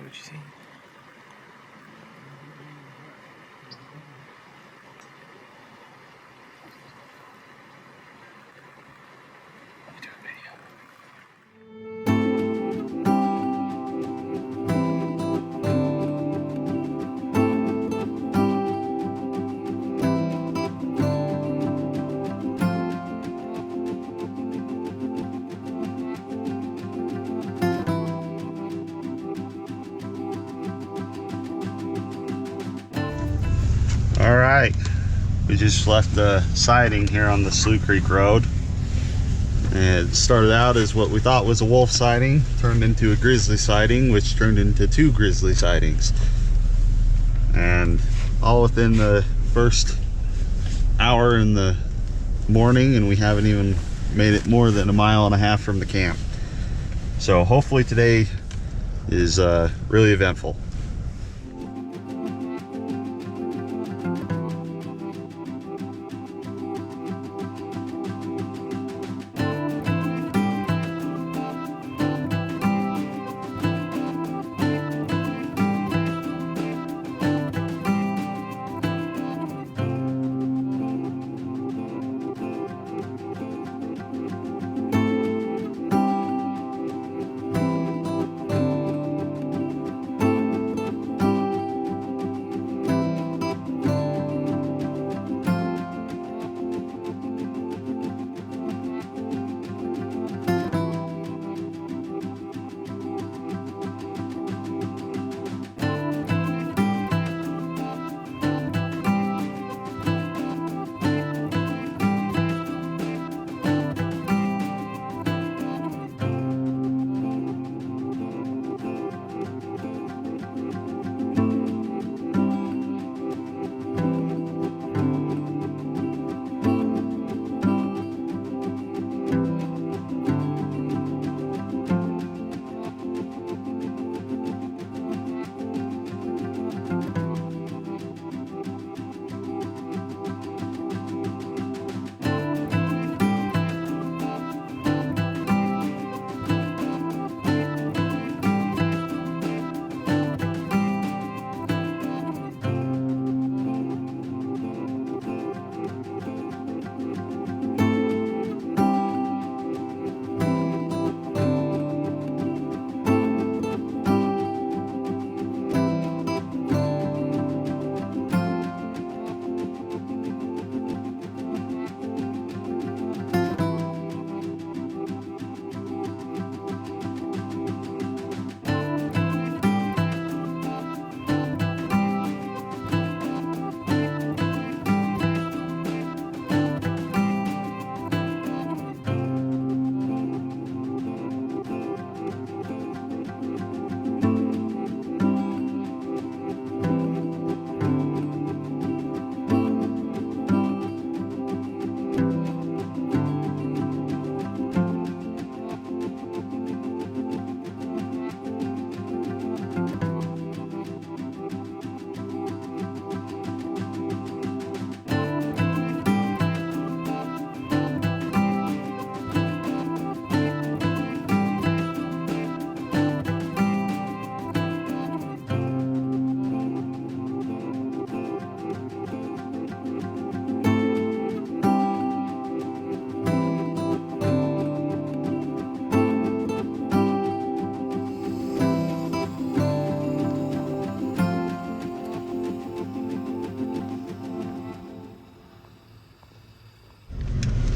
what you see. All right, we just left the siding here on the Slough Creek Road. And it started out as what we thought was a wolf sighting, turned into a grizzly sighting, which turned into 2 grizzly sightings. And all within the first hour in the morning, and we haven't even made it more than 1.5 miles from the camp. So hopefully today is really eventful.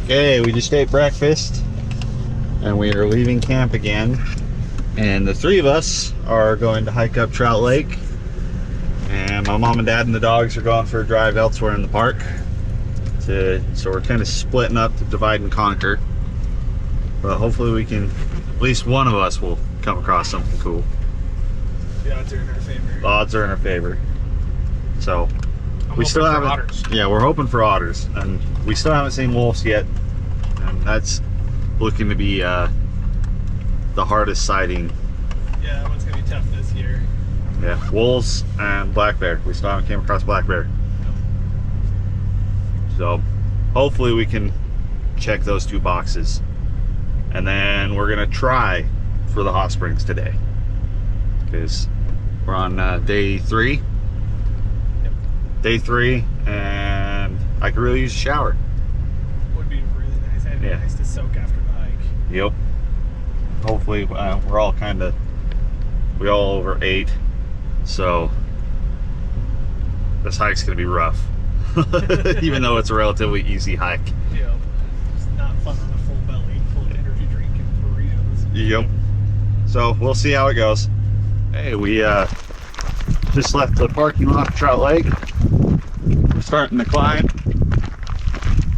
Okay, we just ate breakfast and we are leaving camp again, and the 3 of us are going to hike up Trout Lake, and my mom and dad and the dogs are going for a drive elsewhere in the park. So we're kind of splitting up to divide and conquer, but hopefully we can, at least one of us will come across something cool. The odds are in our favor. The odds are in our favor. So we still haven't, otters. Yeah, we're hoping for otters, and we still haven't seen wolves yet, and that's looking to be the hardest sighting. Yeah, that one's gonna be tough this year. Yeah, wolves and black bear. We still haven't came across black bear. So hopefully we can check those 2 boxes, and then we're gonna try for the hot springs today, because We're on day 3. Yep. Day 3, and I could really use a shower. Would be really nice. It'd be Yeah. nice to soak after the hike. Yep. Hopefully, we're all we all over 8, so this hike's gonna be rough. Even though it's a relatively easy hike. Yep. It's not fun on a full belly, full of energy drink and burritos. Yep. So we'll see how it goes. Hey, we just left the parking lot of Trout Lake. We're starting to climb.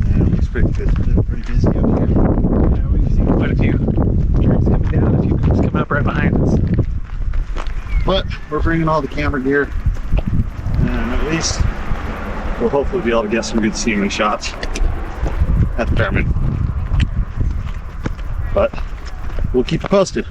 Yeah, it looks pretty good. It's been pretty busy up here. Yeah, we've seen quite a few trees coming down, a few groups coming up right behind us. But we're bringing all the camera gear, and at least we'll hopefully be able to get some good scenery shots at the pyramid. But we'll keep you posted.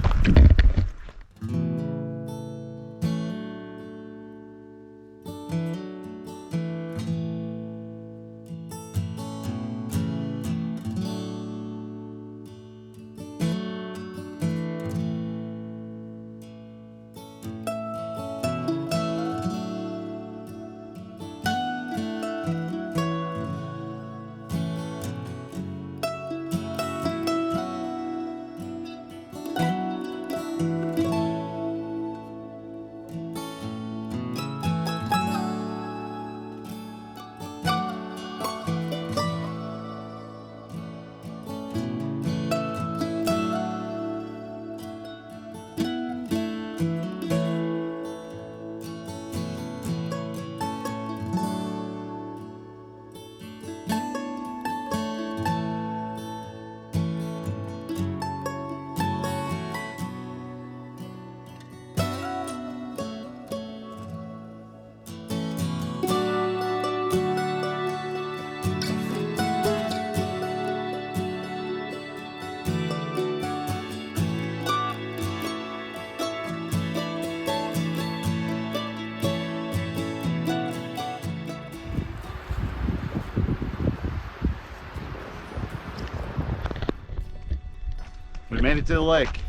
We made it to the lake.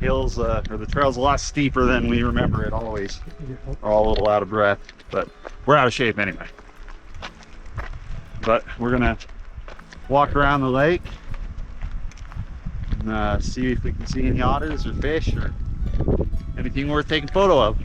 Hills, or the trail's a lot steeper than we remember it always. We're all a little out of breath, but we're out of shape anyway. But we're gonna walk around the lake and see if we can see any otters or fish or anything worth taking a photo of.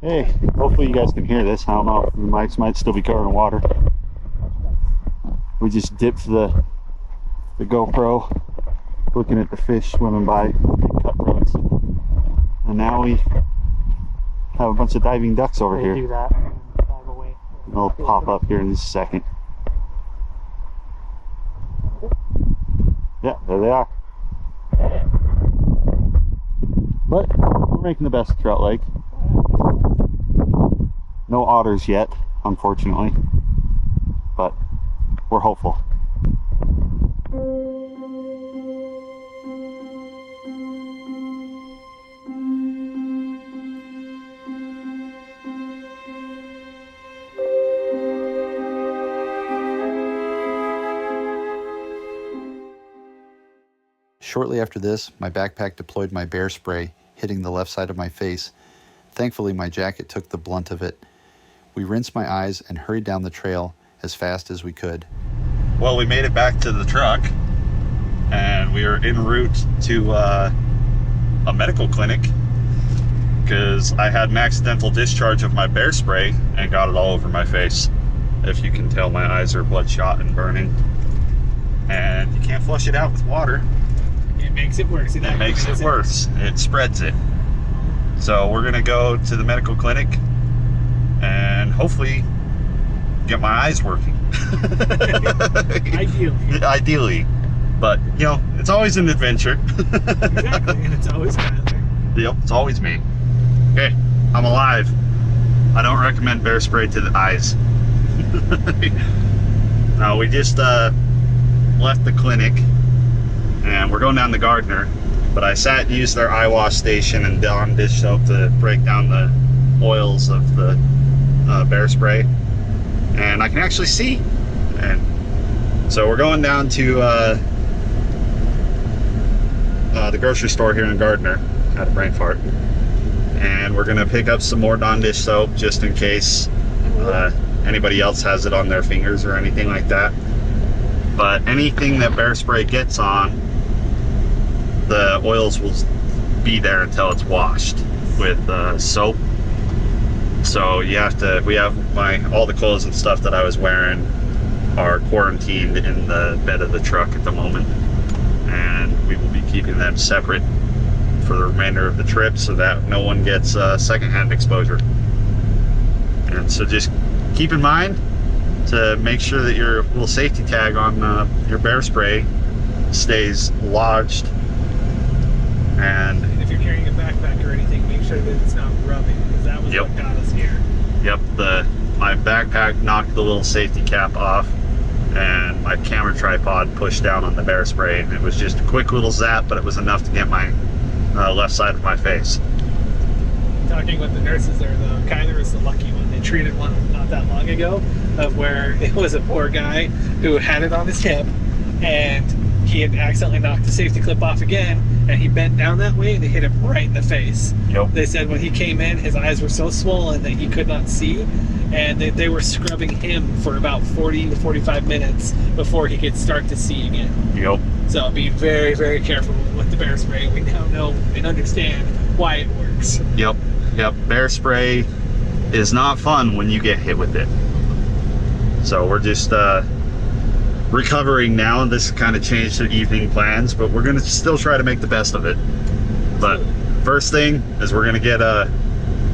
Hey, hopefully you guys can hear this. I don't know, the mics might still be covered in water. We just dipped the GoPro, looking at the fish swimming by big cutthroats. And now we have a bunch of diving ducks over here. Do that and dive away. They'll pop up here in just a second. Yeah, there they are. But we're making the best of Trout Lake. No otters yet, unfortunately, but we're hopeful. Shortly after this, my backpack deployed my bear spray, hitting the left side of my face. Thankfully, my jacket took the blunt of it. We rinsed my eyes and hurried down the trail as fast as we could. Well, we made it back to the truck, and we were en route to a medical clinic because I had an accidental discharge of my bear spray and got it all over my face. If you can tell, my eyes are bloodshot and burning. And you can't flush it out with water. It makes it worse. It makes it worse. It spreads it. So we're gonna go to the medical clinic and hopefully get my eyes working. Ideally. But, you know, it's always an adventure. Exactly, and it's always Tyler. Yep, it's always me. Okay, I'm alive. I don't recommend bear spray to the eyes. Now, we just left the clinic and we're going down to Gardner, but I sat and used their eye wash station and Dawn dish soap to break down the oils of the bear spray, and I can actually see. And so we're going down to the grocery store here in Gardner. Had a brain fart. And we're gonna pick up some more Dawn dish soap just in case anybody else has it on their fingers or anything like that. But anything that bear spray gets on, the oils will be there until it's washed with soap. So you have to, we have all the clothes and stuff that I was wearing are quarantined in the bed of the truck at the moment, and we will be keeping them separate for the remainder of the trip so that no one gets secondhand exposure. And so just keep in mind to make sure that your little safety tag on your bear spray stays lodged. And if you're carrying a backpack or anything, make sure that it's not rubbing, because that was what got us here. Yep, my backpack knocked the little safety cap off, and my camera tripod pushed down on the bear spray, and it was just a quick little zap, but it was enough to get my left side of my face. Talking with the nurses there, though, Kyler was the lucky one. They treated one not that long ago of where it was a poor guy who had it on his hip, and he had accidentally knocked the safety clip off again, and he bent down that way and they hit him right in the face. Yep. They said when he came in, his eyes were so swollen that he could not see, and they were scrubbing him for about 40 to 45 minutes before he could start to see again. Yep. So be very, very careful with the bear spray. We now know and understand why it works. Yep. Bear spray is not fun when you get hit with it. So we're just recovering now. This kind of changed the evening plans, but we're gonna still try to make the best of it. But first thing is we're gonna get a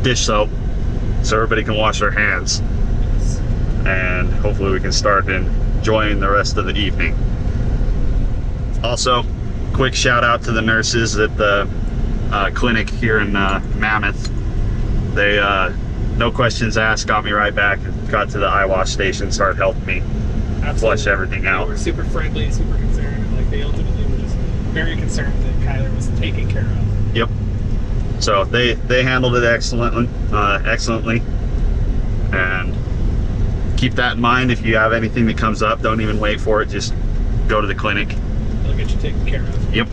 dish soap so everybody can wash their hands, and hopefully we can start enjoying the rest of the evening. Also, quick shout out to the nurses at the clinic here in Mammoth. They no questions asked, got me right back and got to the eye wash station, started helping me flush everything out. They were super friendly, super concerned. Like, they ultimately were just very concerned that Kyler was taken care of. Yep. So they handled it excellently, and keep that in mind. If you have anything that comes up, don't even wait for it. Just go to the clinic. They'll get you taken care of. Yep.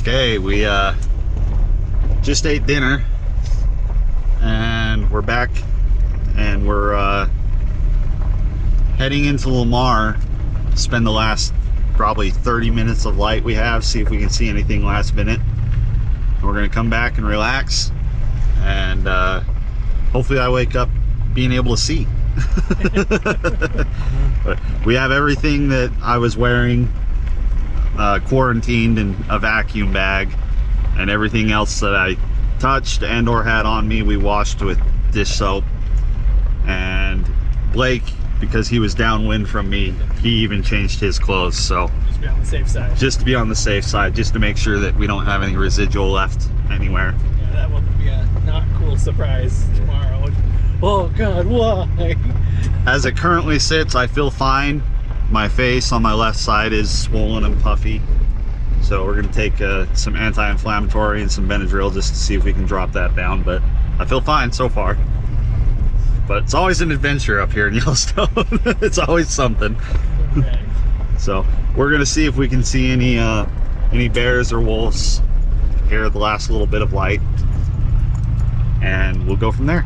Okay, we just ate dinner and we're back, and we're heading into Lamar to spend the last probably 30 minutes of light we have, see if we can see anything last minute. And we're gonna come back and relax, and hopefully I wake up being able to see. But we have everything that I was wearing quarantined in a vacuum bag, and everything else that I touched and or had on me we washed with dish soap. And Blake, because he was downwind from me, he even changed his clothes, so Just be on the safe side. just to be on the safe side, just to make sure that we don't have any residual left anywhere. Yeah, that will be a not cool surprise tomorrow. oh God, why? As it currently sits, I feel fine. My face on my left side is swollen and puffy. So we're gonna take some anti-inflammatory and some Benadryl just to see if we can drop that down, but I feel fine so far. But it's always an adventure up here in Yellowstone. It's always something. Okay. So we're gonna see if we can see any bears or wolves here at the last little bit of light, and we'll go from there.